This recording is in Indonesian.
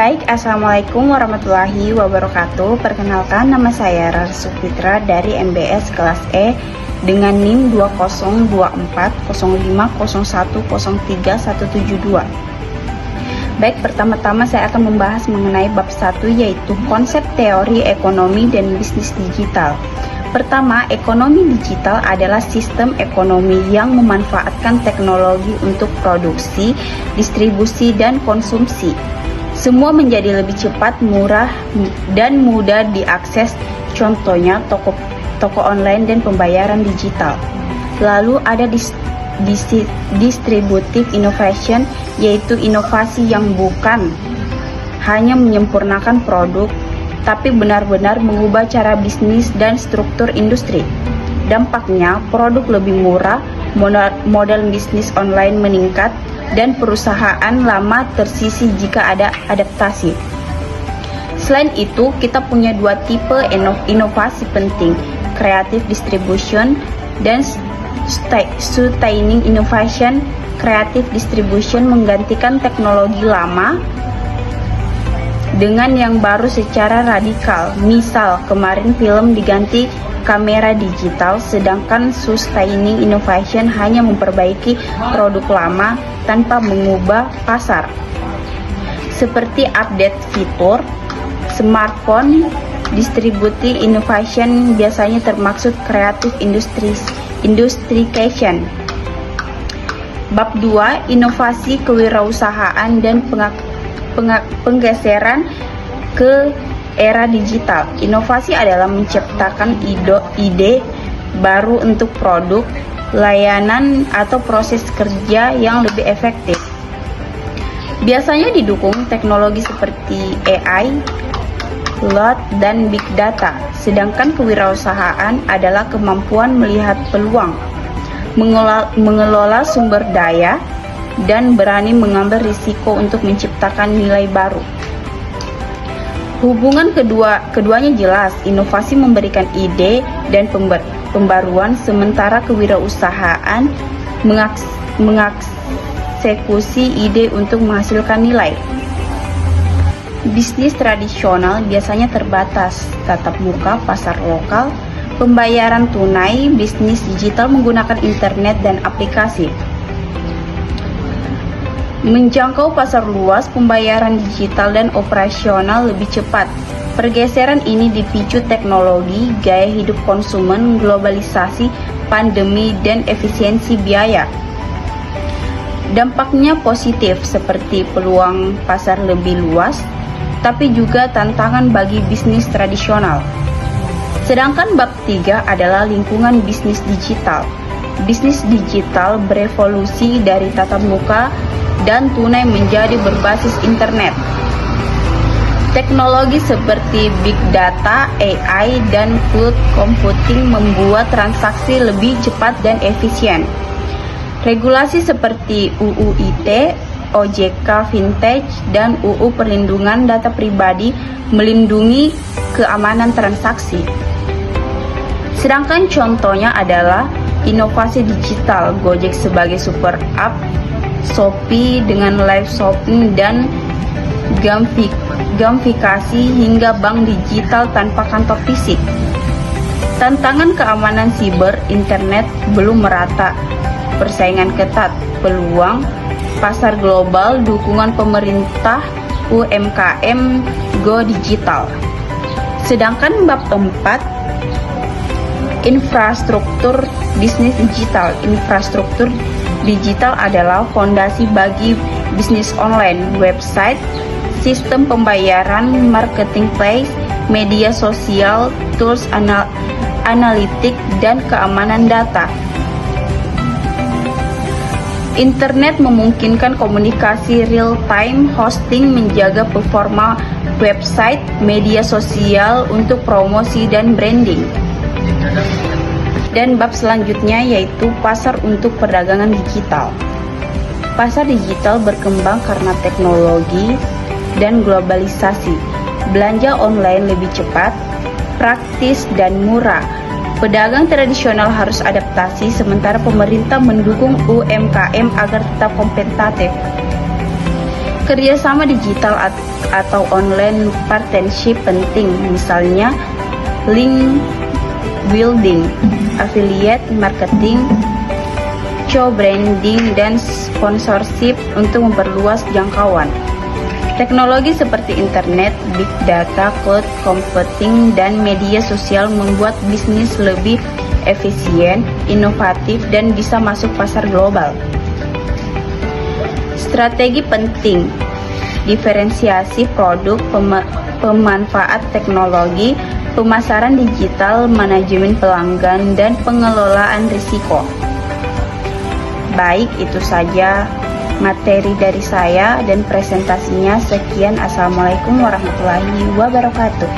Baik, Assalamualaikum warahmatullahi wabarakatuh. Perkenalkan, nama saya Rara Sufitra dari MBS kelas E dengan NIM 20240501037172. Baik, pertama-tama saya akan membahas mengenai bab 1, yaitu konsep teori ekonomi dan bisnis digital. Pertama, ekonomi digital adalah sistem ekonomi yang memanfaatkan teknologi untuk produksi, distribusi, dan konsumsi. Semua menjadi lebih cepat, murah, dan mudah diakses, contohnya toko online dan pembayaran digital. Lalu ada distributive innovation, yaitu inovasi yang bukan hanya menyempurnakan produk, tapi benar-benar mengubah cara bisnis dan struktur industri. Dampaknya, produk lebih murah, modal bisnis online meningkat, dan perusahaan lama tersisih jika ada adaptasi. Selain itu, kita punya dua tipe inovasi penting, creative distribution dan sustaining innovation. Creative distribution menggantikan teknologi lama dengan yang baru secara radikal. Misal, kemarin film diganti kamera digital, sedangkan sustaining innovation hanya memperbaiki produk lama tanpa mengubah pasar. Seperti update fitur smartphone. Distributive innovation biasanya termaksud creative industrication. Bab 2, inovasi kewirausahaan dan penggeseran ke era digital. Inovasi adalah menciptakan ide baru untuk produk, layanan, atau proses kerja yang lebih efektif. Biasanya didukung teknologi seperti AI, cloud, dan big data. Sedangkan kewirausahaan adalah kemampuan melihat peluang, mengelola sumber daya, dan berani mengambil risiko untuk menciptakan nilai baru. Hubungan keduanya jelas. Inovasi memberikan ide dan pembaruan, sementara kewirausahaan mengeksekusi ide untuk menghasilkan nilai. Bisnis tradisional biasanya terbatas, tatap muka, pasar lokal, pembayaran tunai. Bisnis digital menggunakan internet dan aplikasi, menjangkau pasar luas, pembayaran digital, dan operasional lebih cepat. Pergeseran ini dipicu teknologi, gaya hidup konsumen, globalisasi, pandemi, dan efisiensi biaya. Dampaknya positif, seperti peluang pasar lebih luas, tapi juga tantangan bagi bisnis tradisional. Sedangkan bab 3 adalah lingkungan bisnis digital. Bisnis digital berevolusi dari tatap muka dan tunai menjadi berbasis internet. Teknologi seperti big data, AI, dan cloud computing membuat transaksi lebih cepat dan efisien. Regulasi seperti UU ITE, OJK Fintech, dan UU Perlindungan Data Pribadi melindungi keamanan transaksi. Sedangkan contohnya adalah inovasi digital, Gojek sebagai super app, Shopee dengan live shopping dan gamifikasi, hingga bank digital tanpa kantor fisik. Tantangan keamanan siber, internet belum merata, persaingan ketat, peluang pasar global, dukungan pemerintah, UMKM, go digital. Sedangkan bab 4, infrastruktur bisnis digital. Infrastruktur digital adalah fondasi bagi bisnis online, website, sistem pembayaran, marketplace, media sosial, tools analitik, dan keamanan data. Internet memungkinkan komunikasi real-time, hosting, menjaga performa website, media sosial untuk promosi dan branding. Dan bab selanjutnya yaitu pasar untuk perdagangan digital. Pasar digital berkembang karena teknologi dan globalisasi. Belanja online lebih cepat, praktis, dan murah. Pedagang tradisional harus adaptasi, sementara pemerintah mendukung UMKM agar tetap kompetitif. Kerjasama digital atau online partnership penting, misalnya link building, affiliate marketing, co-branding, dan sponsorship untuk memperluas jangkauan. Teknologi seperti internet, big data, cloud computing, dan media sosial membuat bisnis lebih efisien, inovatif, dan bisa masuk pasar global. Strategi penting: diferensiasi produk, pemanfaat teknologi, pemasaran digital, manajemen pelanggan, dan pengelolaan risiko. Baik, itu saja materi dari saya dan presentasinya. Sekian, assalamualaikum warahmatullahi wabarakatuh.